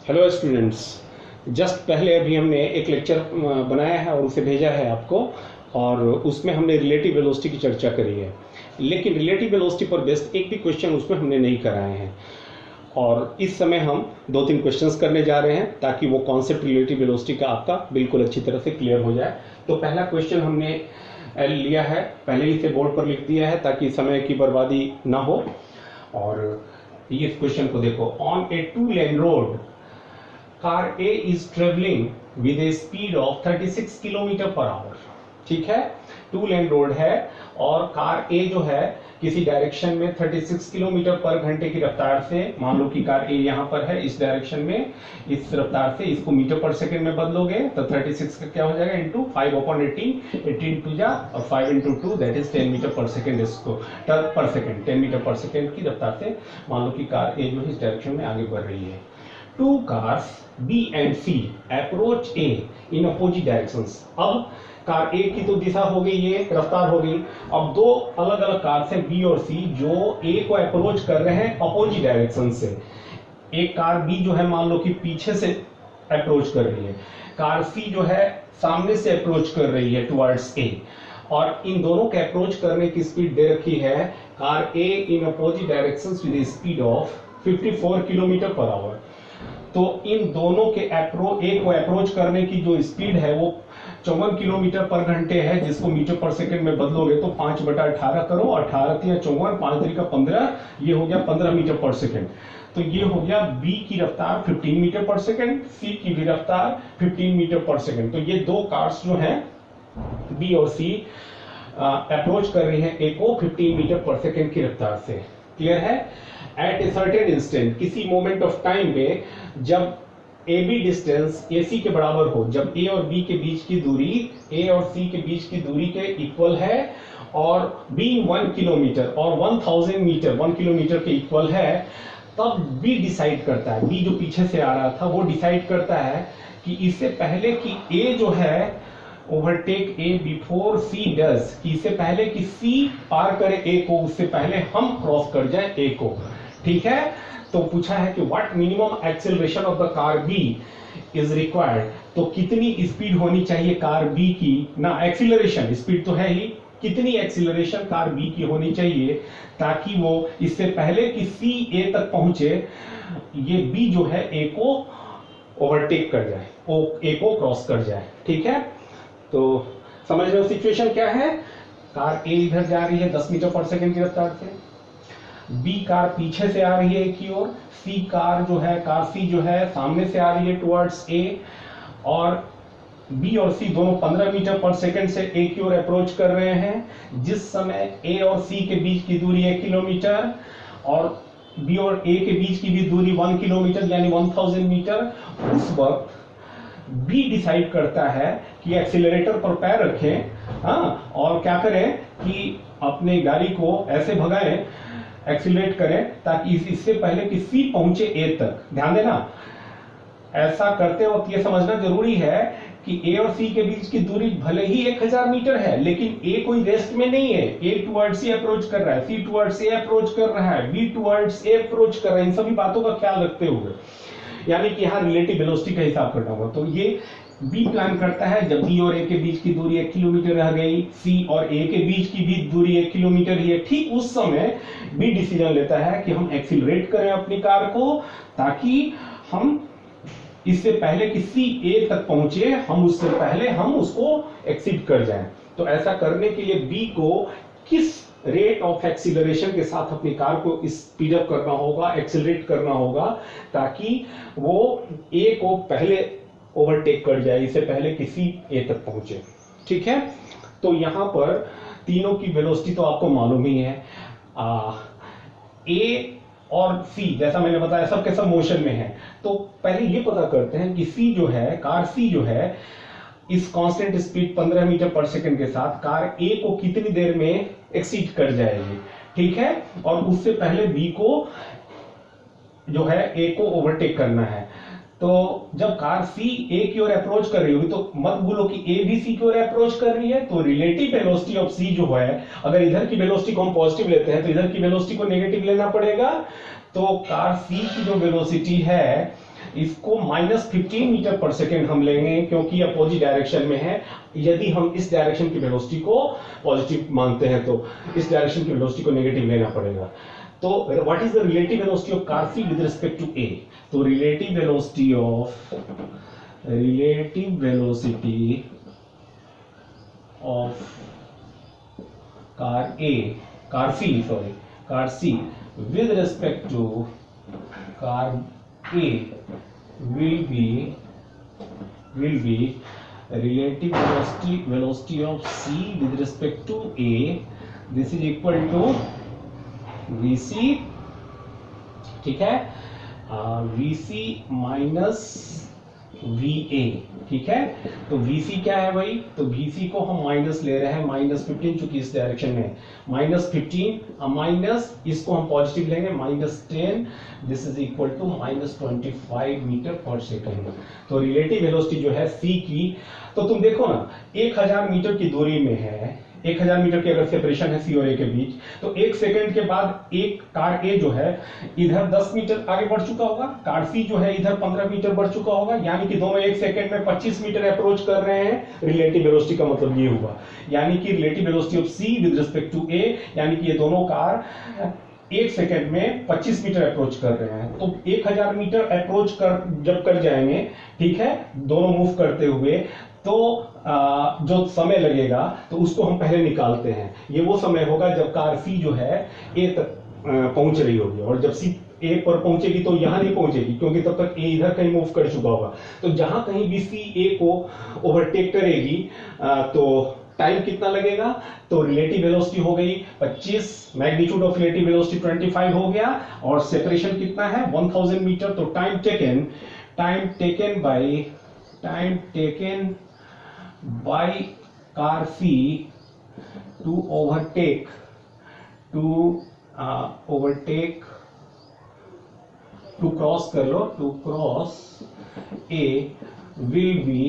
Hello students. Just पहले अभी हमने एक लेक्चर बनाया है और उसे भेजा है आपको, और उसमें हमने रिलेटिव वेलोसिटी की चर्चा करी है। लेकिन रिलेटिव वेलोसिटी पर बेस्ड एक भी क्वेश्चन उसमें हमने नहीं कराए हैं, और इस समय हम 2-3 क्वेश्चंस करने जा रहे हैं ताकि वो कॉन्सेप्ट रिलेटिव वेलोसिटी का आपका बिल्कुल अच्छी तरह से क्लियर हो जाए। तो पहला क्वेश्चन हमने लिया है, पहले ही से बोर्ड पर लिख दिया है ताकि समय की बर्बादी ना हो। और ये क्वेश्चन को देखो, on A 2-lane road car A is traveling with a speed of 36 kilometre per hour. ठीक है, 2-lane रोड है और कार A जो है किसी डायरेक्शन में 36 किलोमीटर पर घंटे की रफ्तार से, मान लो कि कार A यहाँ पर है इस डायरेक्शन में, इस रफ्तार से इसको मीटर पर सेकंड में बदलोगे तो 36 का क्या हो जाएगा, इंटू 5/18, 18 टू जा और 5 इंटू 2 दैट इज 10 मीटर पर सेकंड, इसको पर सेकंड 10 मीटर पर सेकंड की रफ्तार से मान लो कि कार A जो है इस डायरेक्शन में आगे बढ़ रही है। Two cars B and C approach A in opposite directions। अब कार A की तो दिशा हो गई, ये रफ्तार हो गई। अब दो अलग अलग कार से B और C जो A को अप्रोच कर रहे हैं अपोजिट डायरेक्शन से। एक कार B जो है मान लो कि पीछे से अप्रोच कर रही है, कार C जो है सामने से अप्रोच कर रही है टुवर्ड्स A, और इन दोनों के अप्रोच करने की स्पीड दे रखी है car A in opposite directions with speed of 54 kilometre per hour. तो इन दोनों के ए को अप्रोच करने की जो स्पीड है वो 54 किलोमीटर पर घंटे है, जिसको मीटर पर सेकंड में बदलोगे तो 5/18 करो, 18 या 54, 5 का 15, ये हो गया 15 मीटर पर सेकंड। तो ये हो गया बी की रफ्तार 15 मीटर पर सेकंड, सी की भी रफ्तार 15 मीटर पर सेकंड। तो ये दो कार्स जो हैं बी और सी अप्रोच कर रही हैं ए को 15 मीटर पर सेकंड की रफ्तार से। क्लियर है? एट ए सर्टेन इंस्टेंट, किसी मोमेंट ऑफ टाइम में जब ए बी डिस्टेंस ए सी के बराबर हो, जब ए और बी के बीच की दूरी ए और सी के बीच की दूरी के इक्वल है, और बी 1 किलोमीटर और 1000 मीटर 1 किलोमीटर के इक्वल है, तब बी डिसाइड करता है, बी जो पीछे से आ रहा था वो डिसाइड करता है कि इससे पहले कि ए जो है overtake A before C does, कि इससे पहले कि सी पार करे ए को, उससे पहले हम क्रॉस कर जाए ए को। ठीक है, तो पूछा है कि what minimum acceleration of the car B is required. तो कितनी स्पीड होनी चाहिए कार बी की, ना एक्सीलरेशन, स्पीड तो है ही, कितनी एक्सीलरेशन कार बी की होनी चाहिए ताकि वो इससे पहले कि सी ए तक पहुंचे, ये बी जो है ए को ओवरटेक कर जाए, ए को क्रॉस कर जाए। ठीक है, तो समझ रहे हो सिचुएशन क्या है। कार ए इधर जा रही है 10 मीटर पर सेकंड की रफ्तार से, बी कार पीछे से आ रही है की ओर, सी कार जो है, कार सी जो है सामने से आ रही है टुवर्ड्स ए, और बी और सी दोनों 15 मीटर पर सेकंड से ए की ओर अप्रोच कर रहे हैं। जिस समय ए और सी के बीच की दूरी 1 किलोमीटर और बी और ए के बीच की भी दूरी 1 किलोमीटर यानी 1000 मीटर, उस वक्त बी डिसाइड करता है कि एक्सीलरेटर पर पैर रखें, हाँ, और क्या करें कि अपने गाड़ी को ऐसे भगाएं, एक्सीलरेट करें ताकि इससे पहले कि सी पहुंचे ए तक। ध्यान देना, ऐसा करते वक्त ये समझना जरूरी है कि ए और सी के बीच की दूरी भले ही 1000 मीटर है, लेकिन ए कोई रेस्ट में नहीं है, ए टुवर्ड्स ए अप्रोच कर रहा है, सी टुवर्ड्स ए अप्रोच कर रहा है, बी टुवर्ड्स ए अप्रोच कर रहा है। इन सभी बातों का ख्याल रखते हुए, यानी कि यहाँ रिलेटिव वेलोसिटी का हिसाब करना होगा। तो ये बी प्लान करता है, जब बी और ए के बीच की दूरी 1 किलोमीटर रह गई, सी और ए के बीच की भी दूरी 1 किलोमीटर ही है, ठीक उस समय बी डिसीजन लेता है कि हम एक्सीलरेट करें अपनी कार को ताकि हम इससे पहले कि सी ए तक पहुंचे, हम उससे पहले हम उसको एक्सीड कर जाएं। तो ऐसा करने के लिए बी को किस रेट ऑफ एक्सीलरेशन के साथ अपनी कार को स्पीड अप करना होगा, एक्सीलरेट करना होगा ताकि वो ए को पहले ओवरटेक कर जाए, इससे पहले किसी ए तक पहुंचे। ठीक है, तो यहां पर तीनों की वेलोसिटी तो आपको मालूम ही है, ए और सी जैसा मैंने बताया सब के सब मोशन में है। तो पहले ये पता करते हैं कि सी जो है, कार सी जो है, इस कांस्टेंट स्पीड 15 मीटर पर सेकंड के साथ कार ए को कितनी देर में एक्सीड कर जाएगी। ठीक है, और उससे पहले बी को जो है ए को ओवरटेक करना है। तो जब कार सी ए की ओर अप्रोच कर रही होगी, तो मत भूलो कि ए भी सी की ओर अप्रोच कर रही है, तो रिलेटिव वेलोसिटी ऑफ सी जो है, अगर इधर की वेलोसिटी को हम पॉजिटिव लेते हैं तो इधर की वेलोसिटी को नेगेटिव लेना पड़ेगा। तो कार सी की जो वेलोसिटी है इसको -15 मीटर पर सेकेंड हम लेंगे क्योंकि अपोजिट डायरेक्शन में है। यदि हम इस डायरेक्शन की वेलोसिटी को पॉजिटिव मानते हैं तो इस डायरेक्शन की वेलोसिटी को नेगेटिव लेना पड़ेगा। तो what is the relative velocity of car C with respect to A? तो relative velocity of car C with respect to car A will be relative velocity of C with respect to A. This is equal to VC, ठीक है, VC minus VA, ठीक है। तो VC क्या है भाई? तो VC को हम माइनस ले रहे हैं -15, चूंकि इस डायरेक्शन में -15 माइनस इसको हम पॉजिटिव लेंगे -10, this is equal to -25 metre per second. तो रिलेटिव वेलोसिटी जो है C की, तो तुम देखो ना 1000 मीटर की दूरी में है, 1000 मीटर की अगर सेपरेशन है C और A के बीच, तो 1 सेकंड के बाद एक कार A जो है इधर 10 मीटर आगे बढ़ चुका होगा, कार C जो है इधर 15 मीटर बढ़ चुका होगा, यानी कि दोनों 1 सेकंड में 25 मीटर अप्रोच कर रहे हैं। रिलेटिव वेलोसिटी का मतलब ये हुआ, यानी कि relative velocity of C with respect to A, यानी कि ये दोनों कार 1 सेकंड में 25 मीटर अप्रोच कर रहे हैं। तो 1000 मीटर अप्रोच जब कर जाएंगे, ठीक है, दोनों मूव करते हुए, तो जो समय लगेगा तो उसको हम पहले निकालते हैं। ये वो समय होगा जब कार सी जो है ए तक पहुंच रही होगी, और जब सी ए पर पहुंचेगी तो यहां नहीं पहुंचेगी क्योंकि तब तक ए इधर कहीं मूव कर चुका होगा। तो जहां कहीं भी सी ए को ओवरटेक करेगी तो टाइम कितना लगेगा? तो रिलेटिव वेलोसिटी हो गई 25, मैग्नीट्यूड ऑफ रिलेटिव वेलोसिटी 25 हो गया, और सेपरेशन कितना है 1000 मीटर। तो time taken by car C to overtake to cross कर लो, to cross A will be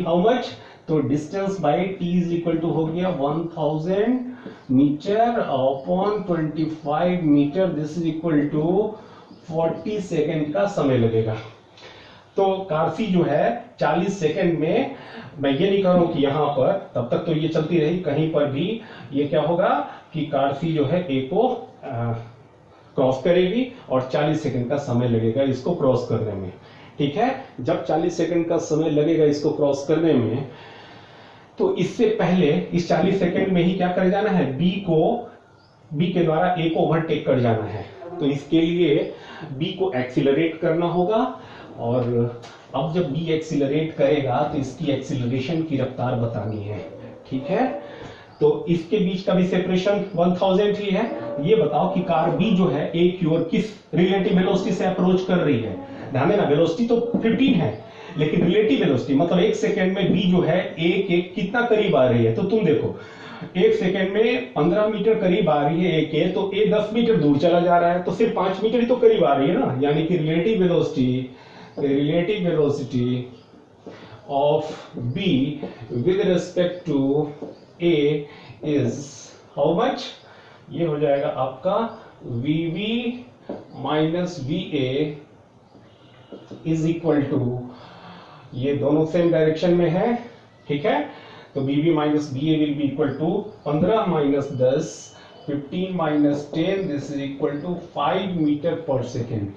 how much? तो distance by T is equal to हो गया 1000 metre upon 25 metre, this is equal to 40 second का समय लगेगा। तो car सी जो है 40 सेकंड में, मैं ये नहीं कह रहा हूं कि यहां पर तब तक तो ये चलती रही, कहीं पर भी ये क्या होगा कि कार सी जो है ए को क्रॉस करेगी और 40 सेकंड का समय लगेगा इसको क्रॉस करने में, ठीक है। जब 40 सेकंड का समय लगेगा इसको क्रॉस करने में, तो इससे पहले इस 40 सेकंड में ही क्या कर जाना है, बी के द्वारा ए को ओवरटेक कर जाना है। तो इसके लिए बी को एक्सीलरेट करना होगा, और अब जब बी एक्सीलरेट करेगा तो इसकी एक्सीलरेशन की रफ्तार बतानी है, ठीक है। तो इसके बीच का भी सेपरेशन 1000 ही है। ये बताओ कि कार बी जो है ए की ओर किस रिलेटिव वेलोसिटी से अप्रोच कर रही है। ध्यान देना, वेलोसिटी तो 15 है, लेकिन रिलेटिव वेलोसिटी मतलब 1 सेकेंड में बी जो है ए के कितना करीब आ रही है। तो तुम देखो 1 सेकेंड में 15 मीटर करीब आ रही है ए के, तो ए 10 मीटर दूर चला जा रहा है, तो सिर्फ 5 मीटर ही तो करीब आ रही है ना, यानी कि relative velocity of B with respect to A is how much? ये हो जाएगा आपका VV minus VA is equal to, ये दोनों सेम डायरेक्शन में है, ठीक है। तो VV minus VA will be equal to 15 minus 10, 15 minus 10, this is equal to 5 metre per second,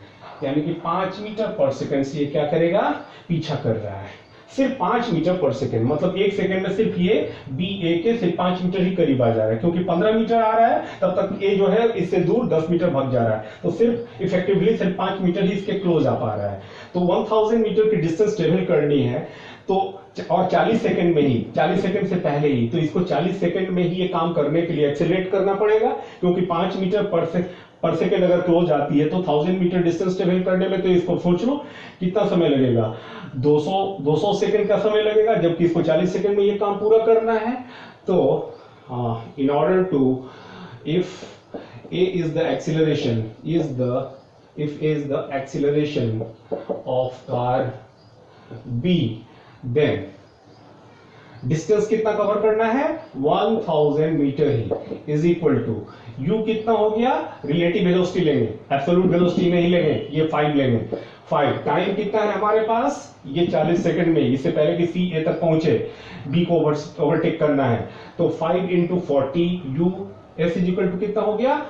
यानी कि 5 मीटर पर सेकेंड से ये क्या करेगा, पीछा कर रहा है। सिर्फ 5 मीटर पर सेकेंड, मतलब 1 सेकेंड में सिर्फ ये बी ए के सिर्फ 5 मीटर ही करीब आ जा रहा है, क्योंकि 15 मीटर आ रहा है तब तक ए जो है इससे दूर 10 मीटर भाग जा रहा है, तो सिर्फ इफेक्टिवली सिर्फ 5 मीटर ही इसके क्लोज आ पा रहा है। तो 1000 मीटर की डिस्टेंस ट्रेवल करनी है, तो और 40 सेकंड में ही, 40 सेकंड से पहले ही, तो इसको 40 सेकंड में ही ये काम करने के लिए एक्सेलरेट करना पड़ेगा, क्योंकि 5 मीटर पर सेकंड अगर क्लोज आती है तो 1000 मीटर डिस्टेंस ट्रेवल करने में, तो इसको सोच लो कितना समय लगेगा, 200 सेकंड का समय लगेगा, जबकि इसको 40 सेकंड में ये काम पूरा करना है। तो in order to, if A is the acceleration of car B, then distance कितना कवर करना है 1000 मीटर ही इज इक्वल टू u कितना हो गया, रिलेटिव वेलोसिटी लेंगे, एब्सोल्यूट वेलोसिटी नहीं लेंगे, ये 5 लेंगे। 5 टाइम कितना है हमारे पास, ये 40 सेकंड में, इससे पहले कि सी ए तक पहुंचे बी को ओवरटेक करना है, तो 5 into 40 u s is equal to कितना हो गया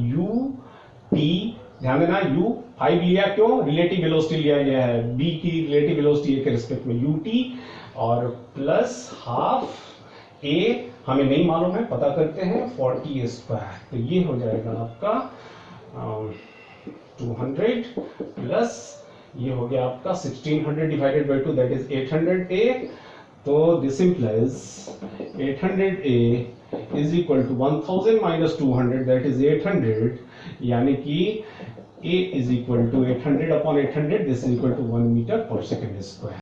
u t, ध्यान देना u 5 लिया, क्यों, रिलेटिव वेलोसिटी लिया गया है, b की रिलेटिव वेलोसिटी के रिस्पेक्ट में ut, और प्लस हाफ a हमें नहीं मालूम है, पता करते हैं 40 स्क्वायर, तो ये हो जाएगा आपका 200 प्लस ये हो गया आपका 1600 divided by 2 that is 800a, तो this implies 800a is equal to 1000 minus 200 that is 800, यानी कि a is equal to 800 upon 800, this is equal to 1 metre per second square.